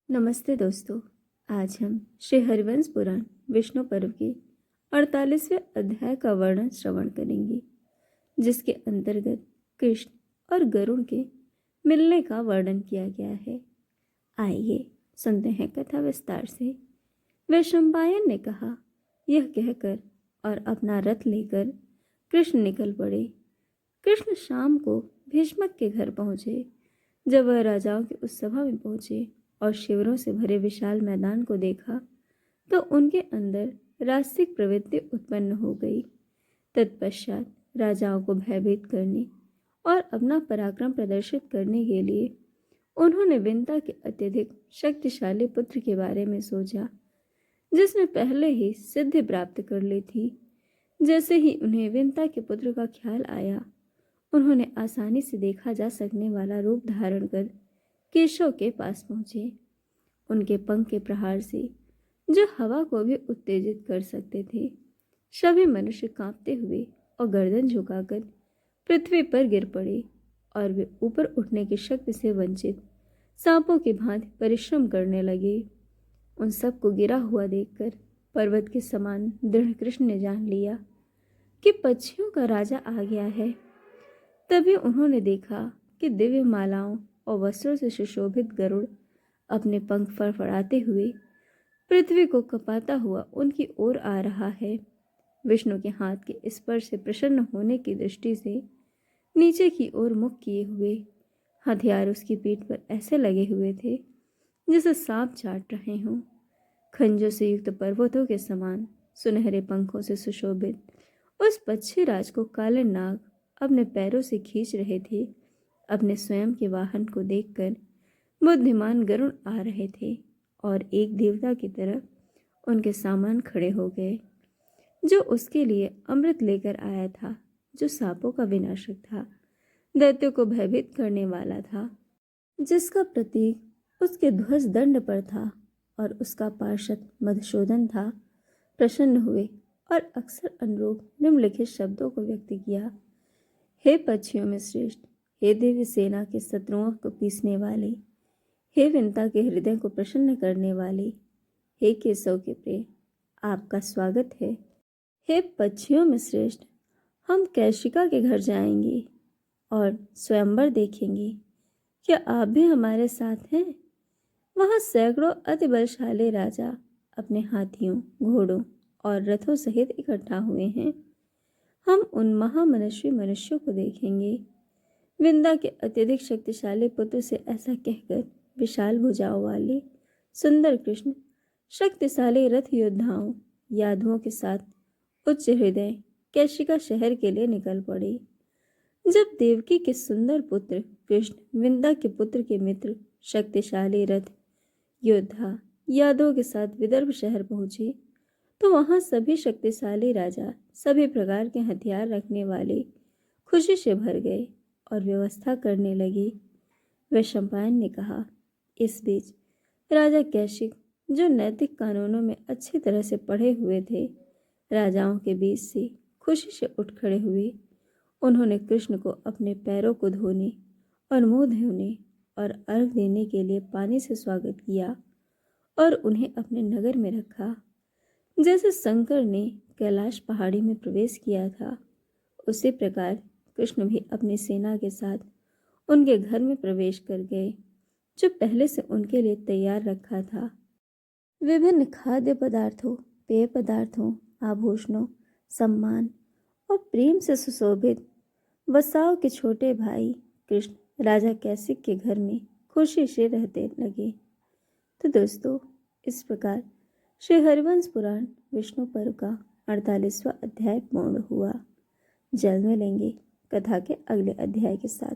नमस्ते दोस्तों। आज हम श्री हरिवंश पुराण विष्णु पर्व के 48वें अध्याय का वर्णन श्रवण करेंगे, जिसके अंतर्गत कृष्ण और गरुड़ के मिलने का वर्णन किया गया है। आइए सुनते हैं कथा विस्तार से। वैशंपायन ने कहा, यह कहकर और अपना रथ लेकर कृष्ण निकल पड़े। कृष्ण शाम को भीष्मक के घर पहुंचे। जब वह राजाओं की उस सभा में पहुंचे और शिविरों से भरे विशाल मैदान को देखा तो उनके अंदर राजसिक प्रवृत्ति उत्पन्न हो गई। तत्पश्चात राजाओं को भयभीत करने और अपना पराक्रम प्रदर्शित करने के लिए उन्होंने विंता के अत्यधिक शक्तिशाली पुत्र के बारे में सोचा, जिसने पहले ही सिद्धि प्राप्त कर ली थी। जैसे ही उन्हें विंता के पुत्र का ख्याल आया, उन्होंने आसानी से देखा जा सकने वाला रूप धारण कर केशव के पास पहुंचे। उनके पंख के प्रहार से, जो हवा को भी उत्तेजित कर सकते थे, सभी मनुष्य कांपते हुए और गर्दन झुकाकर पृथ्वी पर गिर पड़े और वे ऊपर उठने की शक्ति से वंचित सांपों की भांति परिश्रम करने लगे। उन सबको गिरा हुआ देखकर पर्वत के समान दृढ़ कृष्ण ने जान लिया कि पक्षियों का राजा आ गया है। तभी उन्होंने देखा कि दिव्य मालाओं और वस्त्रों से सुशोभित गरुड़ अपने पंख फड़फड़ाते हुए पृथ्वी को कपाता हुआ उनकी ओर आ रहा है। विष्णु के हाथ के स्पर्श से प्रसन्न होने की दृष्टि से नीचे की ओर मुख किए हुए हथियार उसकी पीठ पर ऐसे लगे हुए थे जैसे सांप चाट रहे हों। खंजों से युक्त पर्वतों के समान सुनहरे पंखों से सुशोभित उस पक्षी राज को काले नाग अपने पैरों से खींच रहे थे। अपने स्वयं के वाहन को देखकर बुद्धिमान गरुड़ आ रहे थे और एक देवता की तरह उनके सामान खड़े हो गए, जो उसके लिए अमृत लेकर आया था, जो सांपों का विनाशक था, दैत्यों को भयभीत करने वाला था, जिसका प्रतीक उसके ध्वज दंड पर था और उसका पार्षद मधुसूदन था। प्रसन्न हुए और अक्सर अनुरूप निम्नलिखित शब्दों को व्यक्त किया। हे पक्षियों में श्रेष्ठ, हे दिव्य सेना के शत्रुओं को पीसने वाले, हे विंता के हृदय को प्रसन्न करने वाले, हे केशव के प्रिय, आपका स्वागत है। हे पक्षियों में श्रेष्ठ, हम कैशिका के घर जाएंगे और स्वयंवर देखेंगे। क्या आप भी हमारे साथ हैं? वहाँ सैकड़ों अति बलशाली राजा अपने हाथियों, घोड़ों और रथों सहित इकट्ठा हुए हैं। हम उन महामनस्वी मनुष्यों को देखेंगे। विंदा के अत्यधिक शक्तिशाली पुत्र से ऐसा कहकर विशाल भुजाओं वाले सुंदर कृष्ण शक्तिशाली रथ योद्धाओं यादवों के साथ उच्च हृदय कैशिका शहर के लिए निकल पड़े। जब देवकी के सुंदर पुत्र कृष्ण विंदा के पुत्र के मित्र शक्तिशाली रथ योद्धा यादवों के साथ विदर्भ शहर पहुंचे, तो वहां सभी शक्तिशाली राजा सभी प्रकार के हथियार रखने वाले खुशी से भर गए और व्यवस्था करने लगे। वैशंपायन ने कहा, इस बीच राजा कैशिक, जो नैतिक कानूनों में अच्छी तरह से पढ़े हुए थे, राजाओं के बीच से खुशी से उठ खड़े हुए। उन्होंने कृष्ण को अपने पैरों को धोने और मुंह धोने और अर्घ देने के लिए पानी से स्वागत किया और उन्हें अपने नगर में रखा। जैसे शंकर ने कैलाश पहाड़ी में प्रवेश किया था, उसी प्रकार कृष्ण भी अपनी सेना के साथ उनके घर में प्रवेश कर गए, जो पहले से उनके लिए तैयार रखा था। विभिन्न खाद्य पदार्थों, पेय पदार्थों, आभूषणों, सम्मान और प्रेम से सुशोभित वसाओं के छोटे भाई कृष्ण राजा कैसिक के घर में खुशी से रहते लगे। तो दोस्तों, इस प्रकार श्री हरिवंश पुराण विष्णु पर्व का 48वां अध्याय पूर्ण हुआ। जल्द मिलेंगे कथा के अगले अध्याय के साथ।